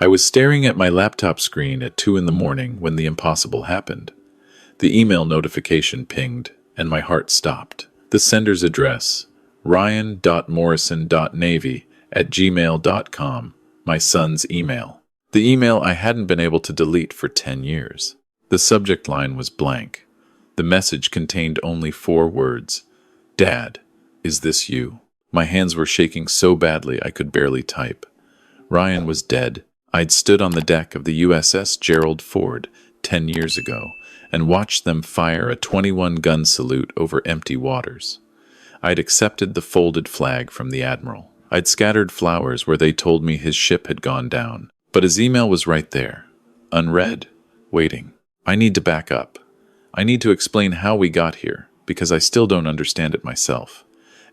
I was staring at my laptop screen at 2 in the morning when the impossible happened. The email notification pinged, and my heart stopped. The sender's address, ryan.morrison.navy@gmail.com, my son's email. The email I hadn't been able to delete for 10 years. The subject line was blank. The message contained only 4 words. Dad, is this you? My hands were shaking so badly I could barely type. Ryan was dead. I'd stood on the deck of the USS Gerald Ford 10 years ago and watched them fire a 21-gun salute over empty waters. I'd accepted the folded flag from the admiral. I'd scattered flowers where they told me his ship had gone down. But his email was right there, unread, waiting. I need to back up. I need to explain how we got here, because I still don't understand it myself.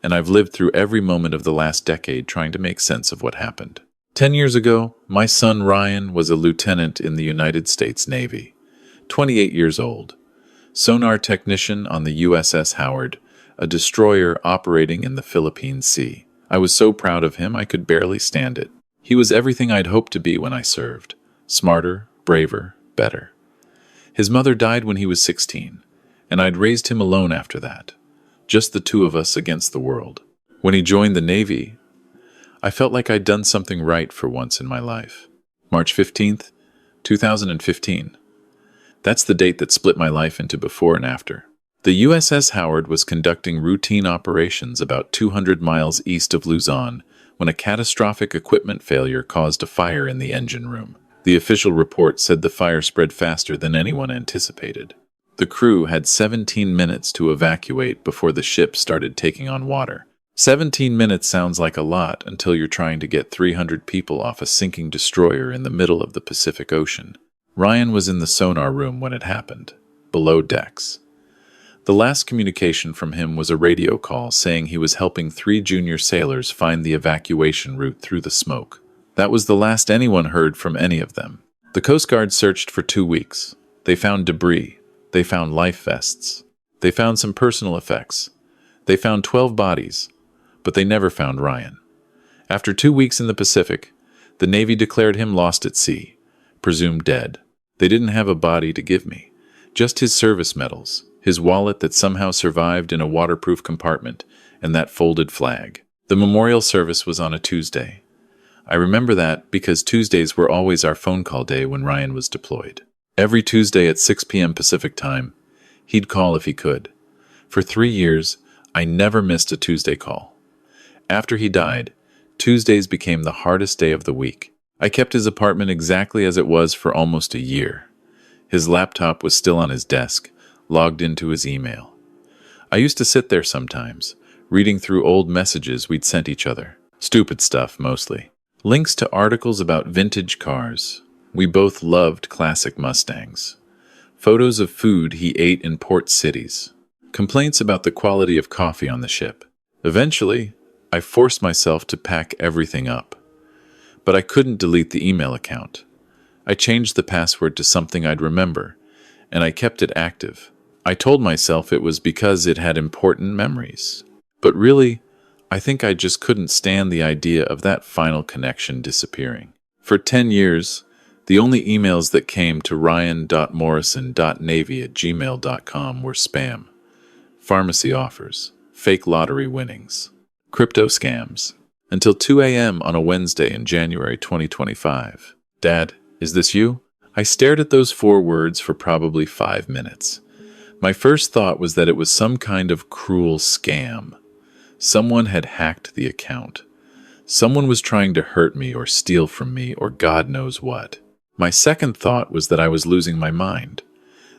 And I've lived through every moment of the last decade trying to make sense of what happened. 10 years ago, my son Ryan was a lieutenant in the United States Navy, 28 years old, sonar technician on the USS Howard, a destroyer operating in the Philippine Sea. I was so proud of him I could barely stand it. He was everything I'd hoped to be when I served. Smarter, braver, better. His mother died when he was 16, and I'd raised him alone after that. Just the 2 of us against the world. When he joined the Navy, I felt like I'd done something right for once in my life. March 15th, 2015. That's the date that split my life into before and after. The USS Howard was conducting routine operations about 200 miles east of Luzon when a catastrophic equipment failure caused a fire in the engine room. The official report said the fire spread faster than anyone anticipated. The crew had 17 minutes to evacuate before the ship started taking on water. 17 minutes sounds like a lot until you're trying to get 300 people off a sinking destroyer in the middle of the Pacific Ocean. Ryan was in the sonar room when it happened, below decks. The last communication from him was a radio call saying he was helping 3 junior sailors find the evacuation route through the smoke. That was the last anyone heard from any of them. The Coast Guard searched for 2 weeks. They found debris. They found life vests. They found some personal effects. They found 12 bodies, but they never found Ryan. After 2 weeks in the Pacific, the Navy declared him lost at sea, presumed dead. They didn't have a body to give me, just his service medals, his wallet that somehow survived in a waterproof compartment, and that folded flag. The memorial service was on a Tuesday. I remember that because Tuesdays were always our phone call day when Ryan was deployed. Every Tuesday at 6 p.m. Pacific time, he'd call if he could. For 3 years, I never missed a Tuesday call. After he died, Tuesdays became the hardest day of the week. I kept his apartment exactly as it was for almost a year. His laptop was still on his desk, logged into his email. I used to sit there sometimes, reading through old messages we'd sent each other. Stupid stuff, mostly. Links to articles about vintage cars. We both loved classic Mustangs. Photos of food he ate in port cities. Complaints about the quality of coffee on the ship. Eventually, I forced myself to pack everything up. But I couldn't delete the email account. I changed the password to something I'd remember, and I kept it active. I told myself it was because it had important memories. But really, I think I just couldn't stand the idea of that final connection disappearing. For 10 years, the only emails that came to ryan.morrison.navy@gmail.com were spam, pharmacy offers, fake lottery winnings, crypto scams, until 2 a.m. on a Wednesday in January 2025. Dad, is this you? I stared at those 4 words for probably 5 minutes. My first thought was that it was some kind of cruel scam. Someone had hacked the account. Someone was trying to hurt me or steal from me or God knows what. My second thought was that I was losing my mind.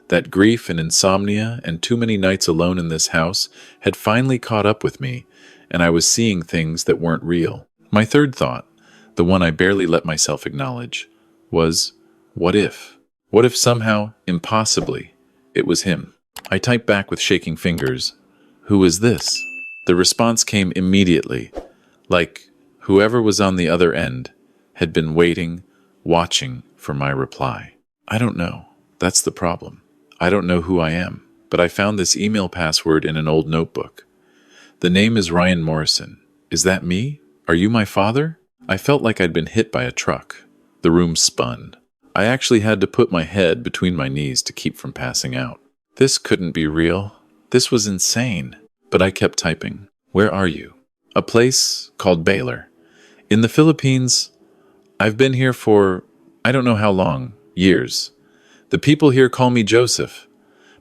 That grief and insomnia and too many nights alone in this house had finally caught up with me, and I was seeing things that weren't real. My third thought, the one I barely let myself acknowledge, was, what if? What if somehow, impossibly, it was him? I typed back with shaking fingers, "Who is this?" The response came immediately, like whoever was on the other end had been waiting, watching for my reply. I don't know. That's the problem. I don't know who I am, but I found this email password in an old notebook. The name is Ryan Morrison. Is that me? Are you my father? I felt like I'd been hit by a truck. The room spun. I actually had to put my head between my knees to keep from passing out. This couldn't be real. This was insane. But I kept typing. Where are you? A place called Baylor. In the Philippines. I've been here for, I don't know how long, years. The people here call me Joseph.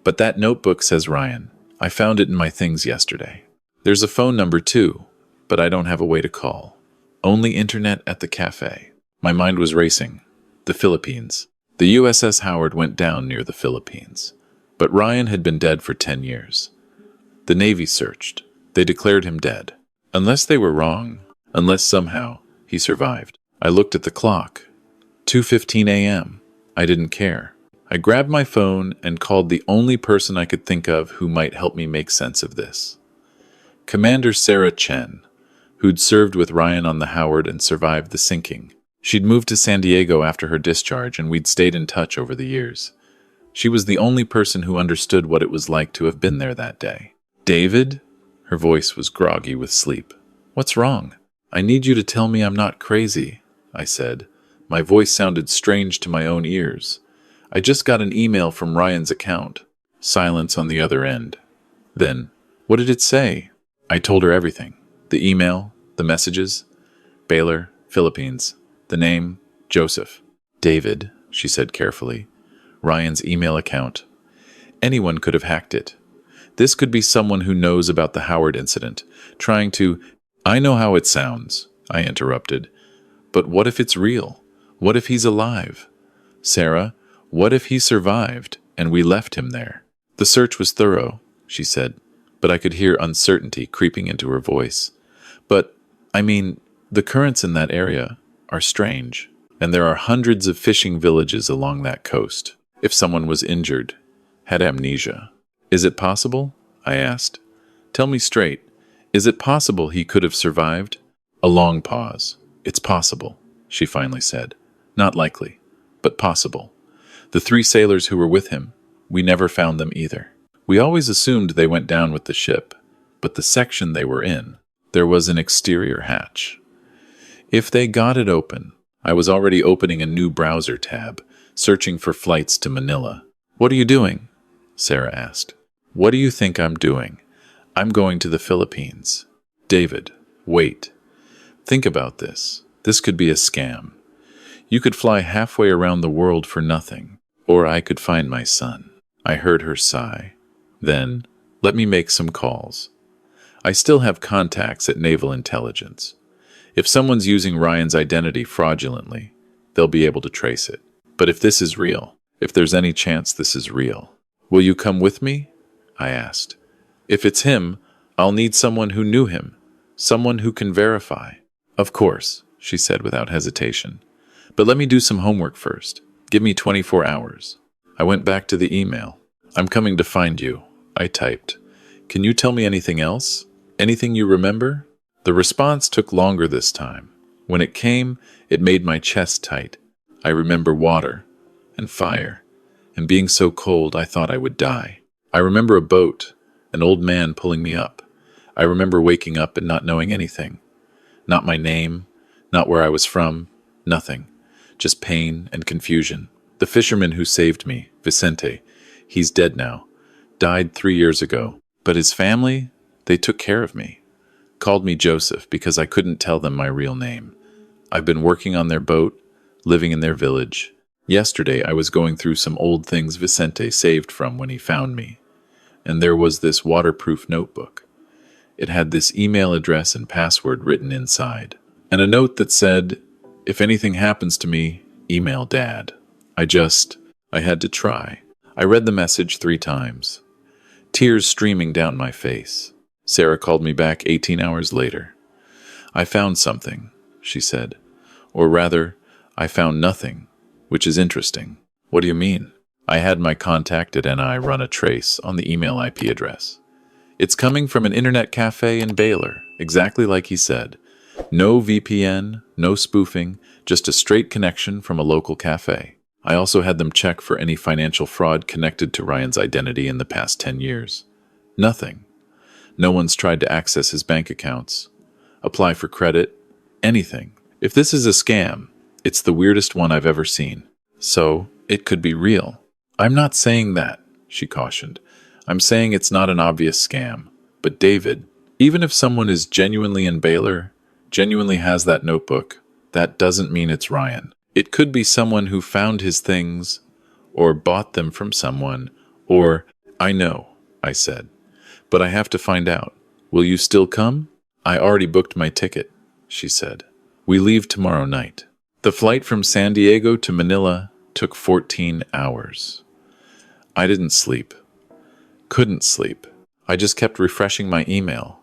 But that notebook says Ryan. I found it in my things yesterday. There's a phone number too, but I don't have a way to call. Only internet at the cafe. My mind was racing. The Philippines. The USS Howard went down near the Philippines. But Ryan had been dead for 10 years. The Navy searched. They declared him dead. Unless they were wrong. Unless somehow he survived. I looked at the clock. 2:15 a.m. I didn't care. I grabbed my phone and called the only person I could think of who might help me make sense of this. Commander Sarah Chen, who'd served with Ryan on the Howard and survived the sinking. She'd moved to San Diego after her discharge, and we'd stayed in touch over the years. She was the only person who understood what it was like to have been there that day. David? Her voice was groggy with sleep. What's wrong? I need you to tell me I'm not crazy, I said. My voice sounded strange to my own ears. I just got an email from Ryan's account. Silence on the other end. Then, what did it say? I told her everything. The email, the messages. Baylor, Philippines. The name, Joseph. David, she said carefully. Ryan's email account. Anyone could have hacked it. This could be someone who knows about the Howard incident, trying to... I know how it sounds, I interrupted. But what if it's real? What if he's alive? Sarah, what if he survived and we left him there? The search was thorough, she said, but I could hear uncertainty creeping into her voice. But, I mean, the currents in that area are strange, and there are hundreds of fishing villages along that coast. If someone was injured, had amnesia. Is it possible? I asked. Tell me straight. Is it possible he could have survived? A long pause. It's possible, she finally said. Not likely, but possible. The 3 sailors who were with him, we never found them either. We always assumed they went down with the ship, but the section they were in, there was an exterior hatch. If they got it open, I was already opening a new browser tab, searching for flights to Manila. What are you doing? Sarah asked. What do you think I'm doing? I'm going to the Philippines. David, wait. Think about this. This could be a scam. You could fly halfway around the world for nothing. Or I could find my son. I heard her sigh. Then, let me make some calls. I still have contacts at Naval Intelligence. If someone's using Ryan's identity fraudulently, they'll be able to trace it. But if this is real, if there's any chance this is real, will you come with me? I asked. If it's him, I'll need someone who knew him, someone who can verify. Of course, she said without hesitation. But let me do some homework first. Give me 24 hours. I went back to the email. I'm coming to find you, I typed. Can you tell me anything else? Anything you remember? The response took longer this time. When it came, it made my chest tight. I remember water and fire and being so cold I thought I would die. I remember a boat, an old man pulling me up. I remember waking up and not knowing anything. Not my name, not where I was from, nothing. Just pain and confusion. The fisherman who saved me, Vicente, he's dead now. Died 3 years ago. But his family, they took care of me. Called me Joseph because I couldn't tell them my real name. I've been working on their boat, living in their village. Yesterday I was going through some old things Vicente saved from when he found me. And there was this waterproof notebook. It had this email address and password written inside. And a note that said, if anything happens to me, email Dad. I had to try. I read the message 3 times. Tears streaming down my face. Sarah called me back 18 hours later. I found something, she said. Or rather, I found nothing, which is interesting. What do you mean? I had my contact at NI run a trace on the email IP address. It's coming from an internet cafe in Baylor, exactly like he said. No VPN, no spoofing, just a straight connection from a local cafe. I also had them check for any financial fraud connected to Ryan's identity in the past 10 years. Nothing. No one's tried to access his bank accounts, apply for credit, anything. If this is a scam, It's the weirdest one I've ever seen. So, it could be real. I'm not saying that, she cautioned. I'm saying it's not an obvious scam. But David, even if someone is genuinely in Baylor, genuinely has that notebook, that doesn't mean it's Ryan. It could be someone who found his things, or bought them from someone, or... I know, I said. But I have to find out. Will you still come? I already booked my ticket, she said. We leave tomorrow night. The flight from San Diego to Manila took 14 hours. I didn't sleep. Couldn't sleep. I just kept refreshing my email,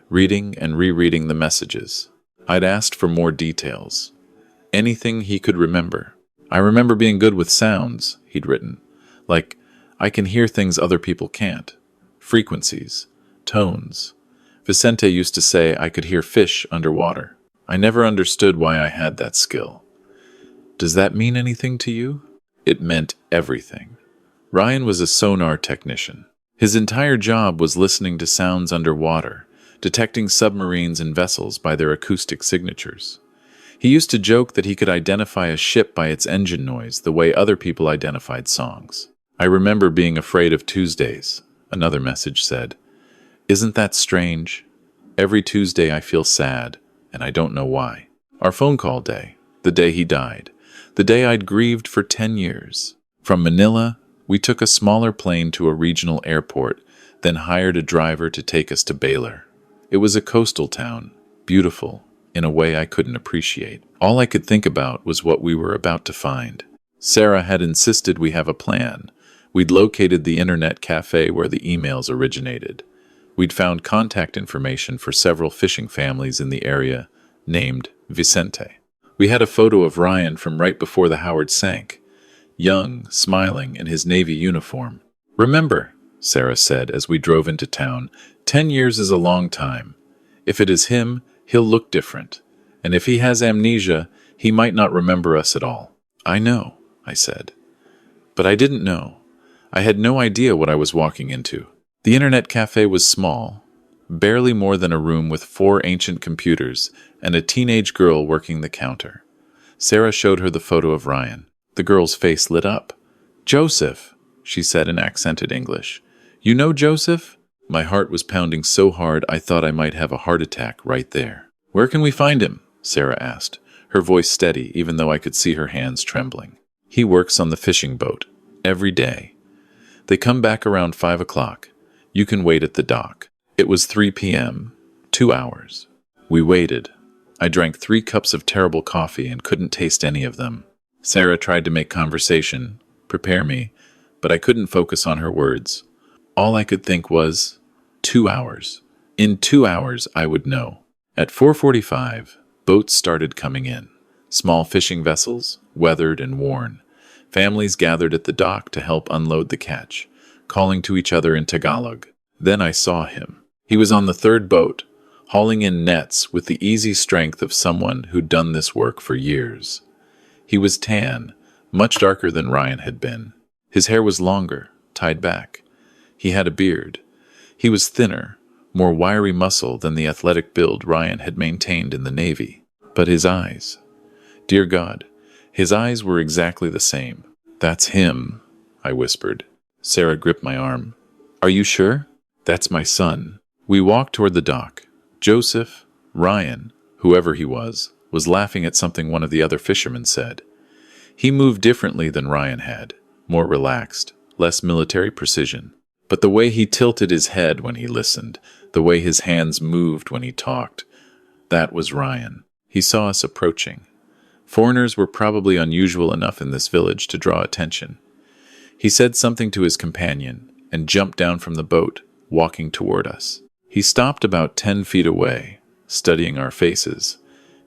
reading and rereading the messages. I'd asked for more details. Anything he could remember. I remember being good with sounds, he'd written. Like, I can hear things other people can't. Frequencies. Tones. Vicente used to say I could hear fish underwater. I never understood why I had that skill. Does that mean anything to you? It meant everything. Ryan was a sonar technician. His entire job was listening to sounds underwater, detecting submarines and vessels by their acoustic signatures. He used to joke that he could identify a ship by its engine noise the way other people identified songs. I remember being afraid of Tuesdays, another message said. Isn't that strange? Every Tuesday I feel sad, and I don't know why. Our phone call day, the day he died, the day I'd grieved for 10 years. From Manila, we took a smaller plane to a regional airport, then hired a driver to take us to Baylor. It was a coastal town, beautiful, in a way I couldn't appreciate. All I could think about was what we were about to find. Sarah had insisted we have a plan. We'd located the internet cafe where the emails originated. We'd found contact information for several fishing families in the area, named Vicente. We had a photo of Ryan from right before the Howard sank, young, smiling, in his Navy uniform. Remember, Sarah said as we drove into town, 10 years is a long time. If it is him, he'll look different. And if he has amnesia, he might not remember us at all. I know, I said. But I didn't know. I had no idea what I was walking into. The internet cafe was small, barely more than a room with 4 ancient computers and a teenage girl working the counter. Sarah showed her the photo of Ryan. The girl's face lit up. Joseph, she said in accented English. You know Joseph? My heart was pounding so hard I thought I might have a heart attack right there. Where can we find him? Sarah asked, her voice steady even though I could see her hands trembling. He works on the fishing boat, every day. They come back around 5 o'clock. You can wait at the dock. It was 3 p.m., 2 hours. We waited. I drank 3 cups of terrible coffee and couldn't taste any of them. Sarah tried to make conversation, prepare me, but I couldn't focus on her words. All I could think was, 2 hours. In 2 hours, I would know. At 4:45, boats started coming in. Small fishing vessels, weathered and worn. Families gathered at the dock to help unload the catch, calling to each other in Tagalog. Then I saw him. He was on the 3rd boat, hauling in nets with the easy strength of someone who'd done this work for years. He was tan, much darker than Ryan had been. His hair was longer, tied back. He had a beard. He was thinner, more wiry muscle than the athletic build Ryan had maintained in the Navy. But his eyes. Dear God, his eyes were exactly the same. That's him, I whispered. Sarah gripped my arm. Are you sure? That's my son. We walked toward the dock. Joseph, Ryan, whoever he was laughing at something one of the other fishermen said. He moved differently than Ryan had, more relaxed, less military precision. But the way he tilted his head when he listened, the way his hands moved when he talked, that was Ryan. He saw us approaching. Foreigners were probably unusual enough in this village to draw attention. He said something to his companion and jumped down from the boat, walking toward us. He stopped about 10 feet away, studying our faces.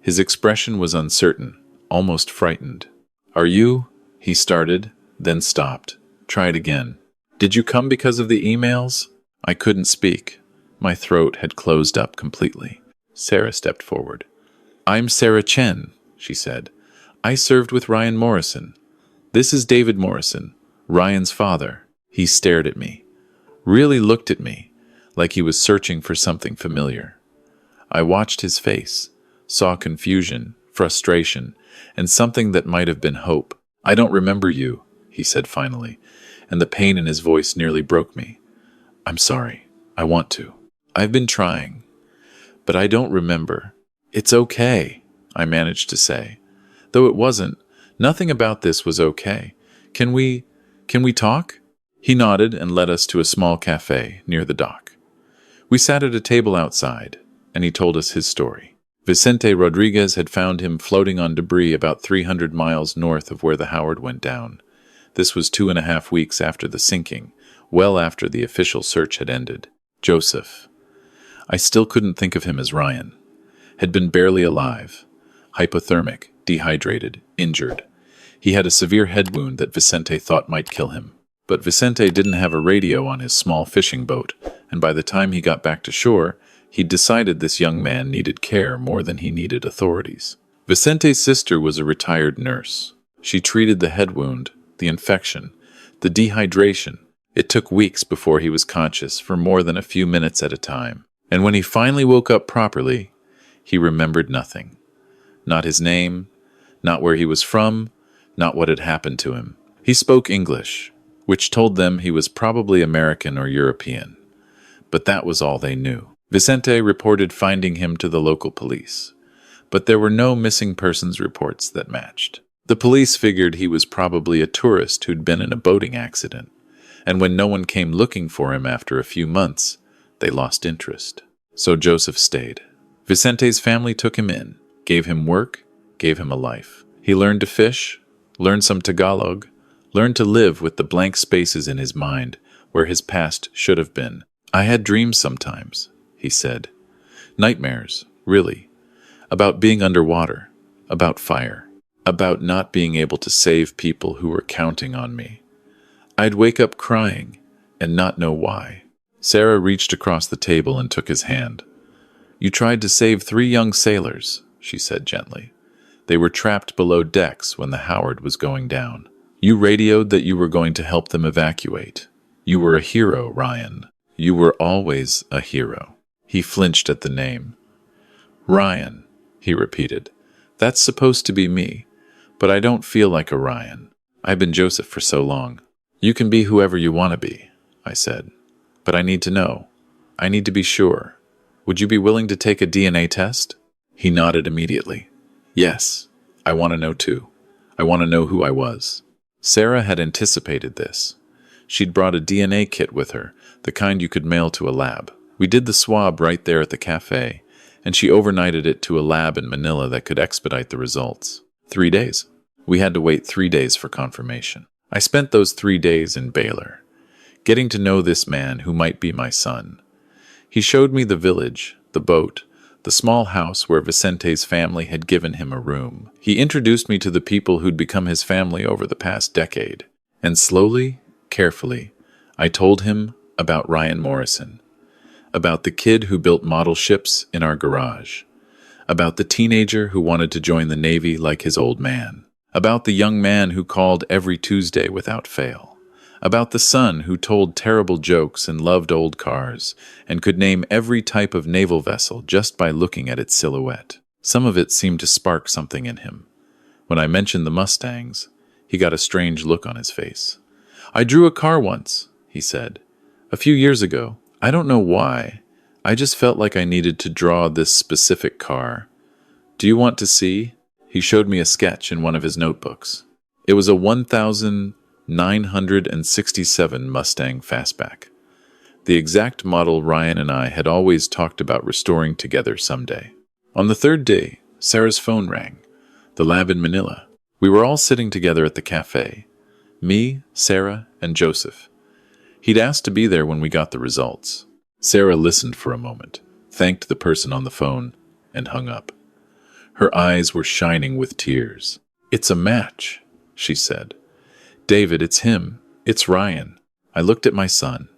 His expression was uncertain, almost frightened. Are you? He started, then stopped. Tried again. Did you come because of the emails? I couldn't speak. My throat had closed up completely. Sarah stepped forward. I'm Sarah Chen, she said. I served with Ryan Morrison. This is David Morrison, Ryan's father. He stared at me. Really looked at me, like he was searching for something familiar. I watched his face, saw confusion, frustration, and something that might have been hope. "I don't remember you," he said finally, and the pain in his voice nearly broke me. "I'm sorry. I want to. I've been trying. But I don't remember." "It's okay," I managed to say. Though it wasn't. Nothing about this was okay. Can we talk?" He nodded and led us to a small cafe near the dock. We sat at a table outside, and he told us his story. Vicente Rodriguez had found him floating on debris about 300 miles north of where the Howard went down. This was 2.5 weeks after the sinking, well after the official search had ended. Joseph. I still couldn't think of him as Ryan. Had been barely alive. Hypothermic, dehydrated, injured. He had a severe head wound that Vicente thought might kill him. But Vicente didn't have a radio on his small fishing boat, and by the time he got back to shore, he'd decided this young man needed care more than he needed authorities. Vicente's sister was a retired nurse. She treated the head wound, the infection, the dehydration. It took weeks before he was conscious for more than a few minutes at a time. And when he finally woke up properly, he remembered nothing. Not his name, not where he was from, not what had happened to him. He spoke English, which told them he was probably American or European. But that was all they knew. Vicente reported finding him to the local police, but there were no missing persons reports that matched. The police figured he was probably a tourist who'd been in a boating accident, and when no one came looking for him after a few months, they lost interest. So Joseph stayed. Vicente's family took him in, gave him work, gave him a life. He learned to fish, learned some Tagalog, learned to live with the blank spaces in his mind where his past should have been. "I had dreams sometimes," he said. "Nightmares, really. About being underwater, about fire, about not being able to save people who were counting on me. I'd wake up crying and not know why." Sarah reached across the table and took his hand. "You tried to save 3 young sailors," she said gently. "They were trapped below decks when the Howard was going down. You radioed that you were going to help them evacuate. You were a hero, Ryan. You were always a hero." He flinched at the name. "Ryan," he repeated. "That's supposed to be me, but I don't feel like a Ryan. I've been Joseph for so long." "You can be whoever you want to be," I said. "But I need to know. I need to be sure. Would you be willing to take a DNA test?" He nodded immediately. "Yes, I want to know too. I want to know who I was." Sarah had anticipated this. She'd brought a DNA kit with her, the kind you could mail to a lab. We did the swab right there at the cafe, and she overnighted it to a lab in Manila that could expedite the results. 3 days. We had to wait 3 days for confirmation. I spent those 3 days in Baylor, getting to know this man who might be my son. He showed me the village, the boat, the small house where Vicente's family had given him a room. He introduced me to the people who'd become his family over the past decade. And slowly, carefully, I told him about Ryan Morrison, about the kid who built model ships in our garage, about the teenager who wanted to join the Navy like his old man, about the young man who called every Tuesday without fail, about the son who told terrible jokes and loved old cars and could name every type of naval vessel just by looking at its silhouette. Some of it seemed to spark something in him. When I mentioned the Mustangs, he got a strange look on his face. "I drew a car once," he said. "A few years ago. I don't know why. I just felt like I needed to draw this specific car. Do you want to see?" He showed me a sketch in one of his notebooks. It was a 1967 Mustang Fastback, the exact model Ryan and I had always talked about restoring together someday. On the 3rd day, Sarah's phone rang. The lab in Manila. We were all sitting together at the cafe. Me, Sarah, and Joseph. He'd asked to be there when we got the results. Sarah listened for a moment, thanked the person on the phone, and hung up. Her eyes were shining with tears. "It's a match," she said. "David, it's him. It's Ryan." I looked at my son,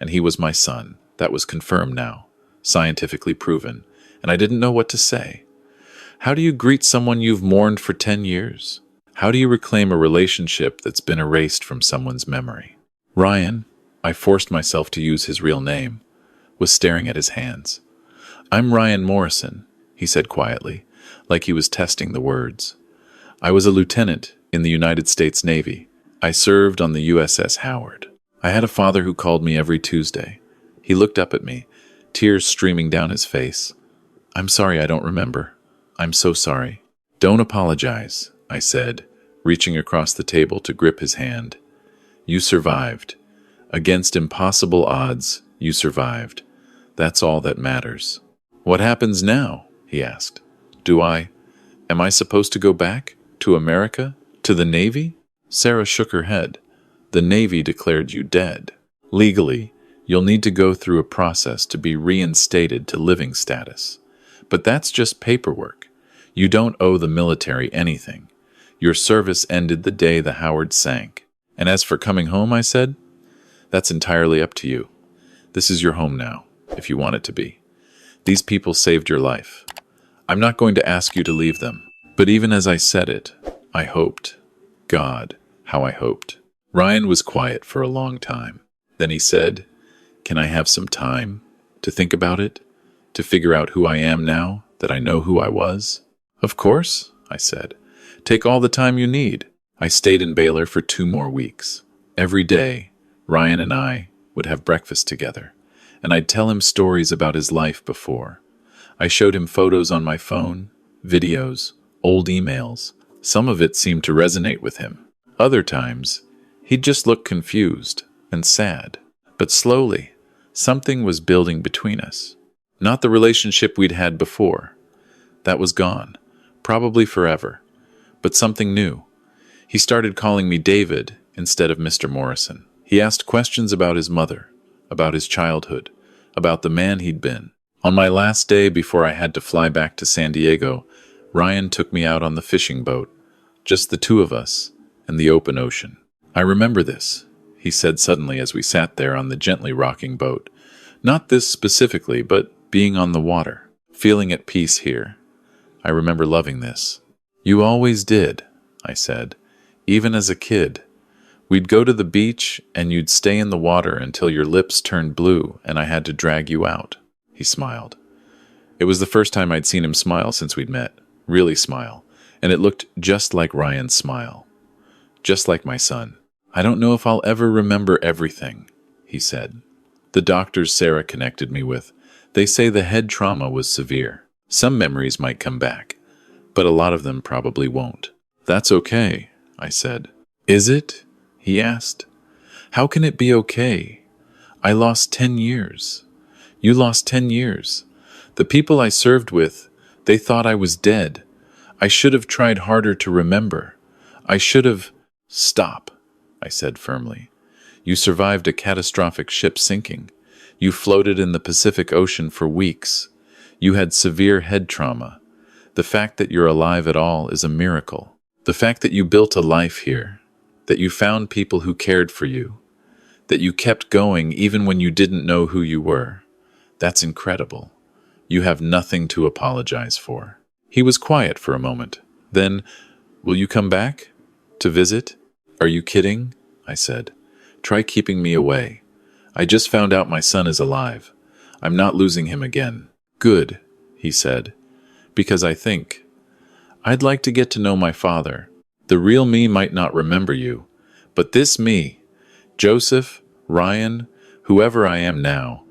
and he was my son. That was confirmed now, scientifically proven, and I didn't know what to say. How do you greet someone you've mourned for 10 years? How do you reclaim a relationship that's been erased from someone's memory? Ryan, I forced myself to use his real name, was staring at his hands. "I'm Ryan Morrison," he said quietly, like he was testing the words. I was a lieutenant in the United States Navy. I served on the USS Howard. I had a father who called me every Tuesday. He looked up at me, tears streaming down his face. I'm sorry I don't remember. I'm so sorry. Don't apologize, I said, reaching across the table to grip his hand. You survived. Against impossible odds, you survived. That's all that matters. What happens now? He asked. Am I supposed to go back? To America? To the Navy? Sarah shook her head. The Navy declared you dead. Legally, you'll need to go through a process to be reinstated to living status. But that's just paperwork. You don't owe the military anything. Your service ended the day the Howard sank. And as for coming home, I said, that's entirely up to you. This is your home now, if you want it to be. These people saved your life. I'm not going to ask you to leave them. But even as I said it, I hoped. God, how I hoped. Ryan was quiet for a long time. Then he said, Can I have some time to think about it? To figure out who I am now that I know who I was? Of course, I said. Take all the time you need. I stayed in Baylor for 2 more weeks. Every day, Ryan and I would have breakfast together, and I'd tell him stories about his life before. I showed him photos on my phone, videos, old emails. Some of it seemed to resonate with him. Other times, he'd just look confused and sad. But slowly, something was building between us. Not the relationship we'd had before. That was gone, probably forever. But something new. He started calling me David instead of Mr. Morrison. He asked questions about his mother, about his childhood, about the man he'd been. On my last day before I had to fly back to San Diego, Ryan took me out on the fishing boat, just the 2 of us, and the open ocean. I remember this, he said suddenly as we sat there on the gently rocking boat. Not this specifically, but being on the water, feeling at peace here. I remember loving this. You always did, I said, even as a kid. We'd go to the beach and you'd stay in the water until your lips turned blue and I had to drag you out. He smiled. It was the first time I'd seen him smile since we'd met, really smile, and it looked just like Ryan's smile. Just like my son. I don't know if I'll ever remember everything, he said. The doctors Sarah connected me with, they say the head trauma was severe. Some memories might come back, but a lot of them probably won't. That's okay, I said. Is it? He asked. How can it be okay? I lost 10 years. You lost 10 years. The people I served with, they thought I was dead. I should have tried harder to remember. I should have... Stop, I said firmly. You survived a catastrophic ship sinking. You floated in the Pacific Ocean for weeks. You had severe head trauma. The fact that you're alive at all is a miracle. The fact that you built a life here, that you found people who cared for you, that you kept going even when you didn't know who you were, that's incredible. You have nothing to apologize for. He was quiet for a moment. Then, will you come back? To visit? Are you kidding? I said. Try keeping me away. I just found out my son is alive. I'm not losing him again. Good, he said. Because I think I'd like to get to know my father. The real me might not remember you, but this me, Joseph, Ryan, whoever I am now,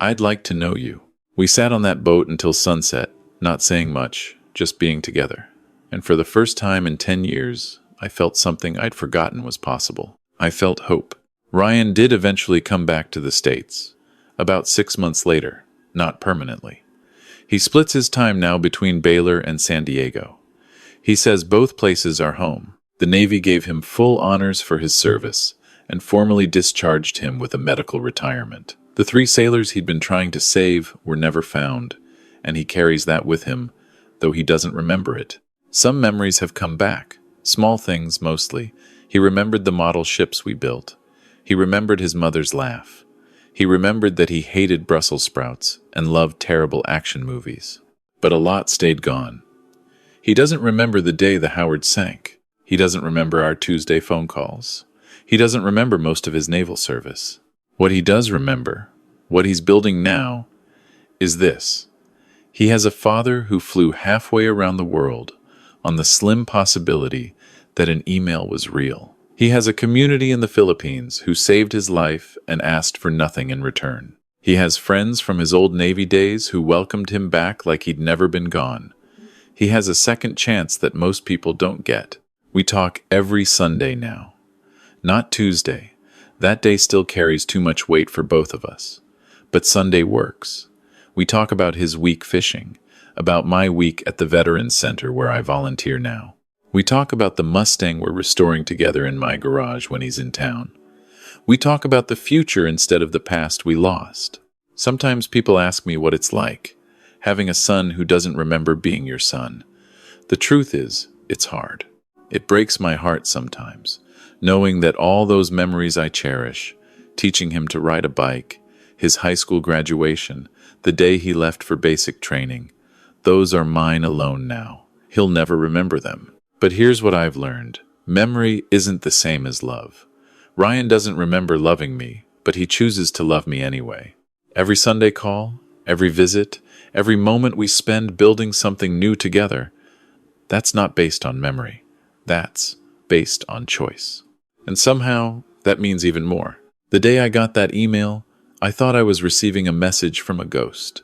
I'd like to know you. We sat on that boat until sunset, not saying much, just being together. And for the first time in 10 years, I felt something I'd forgotten was possible. I felt hope. Ryan did eventually come back to the States, about 6 months later, not permanently. He splits his time now between Baylor and San Diego. He says both places are home. The Navy gave him full honors for his service and formally discharged him with a medical retirement. The 3 sailors he'd been trying to save were never found, and he carries that with him, though he doesn't remember it. Some memories have come back, small things mostly. He remembered the model ships we built. He remembered his mother's laugh. He remembered that he hated Brussels sprouts and loved terrible action movies. But a lot stayed gone. He doesn't remember the day the Howard sank. He doesn't remember our Tuesday phone calls. He doesn't remember most of his naval service. What he does remember, what he's building now, is this. He has a father who flew halfway around the world, on the slim possibility that an email was real. He has a community in the Philippines who saved his life and asked for nothing in return. He has friends from his old Navy days who welcomed him back like he'd never been gone. He has a second chance that most people don't get. We talk every Sunday now. Not Tuesday. That day still carries too much weight for both of us. But Sunday works. We talk about his week fishing, about my week at the Veterans Center where I volunteer now. We talk about the Mustang we're restoring together in my garage when he's in town. We talk about the future instead of the past we lost. Sometimes people ask me what it's like, having a son who doesn't remember being your son. The truth is, it's hard. It breaks my heart sometimes, knowing that all those memories I cherish, teaching him to ride a bike, his high school graduation, the day he left for basic training, those are mine alone now. He'll never remember them. But here's what I've learned. Memory isn't the same as love. Ryan doesn't remember loving me, but he chooses to love me anyway. Every Sunday call, every visit, every moment we spend building something new together, that's not based on memory. That's based on choice. And somehow, that means even more. The day I got that email, I thought I was receiving a message from a ghost.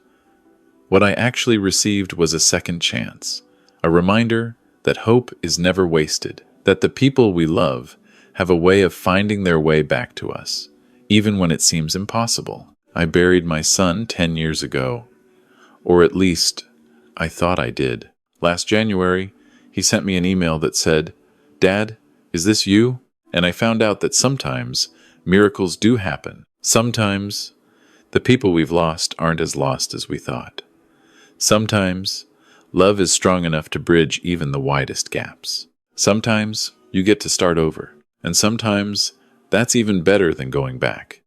What I actually received was a second chance, a reminder that hope is never wasted, that the people we love have a way of finding their way back to us, even when it seems impossible. I buried my son 10 years ago, or at least I thought I did. Last January, he sent me an email that said, "Dad, is this you?" And I found out that sometimes miracles do happen. Sometimes the people we've lost aren't as lost as we thought. Sometimes love is strong enough to bridge even the widest gaps. Sometimes you get to start over. And sometimes that's even better than going back.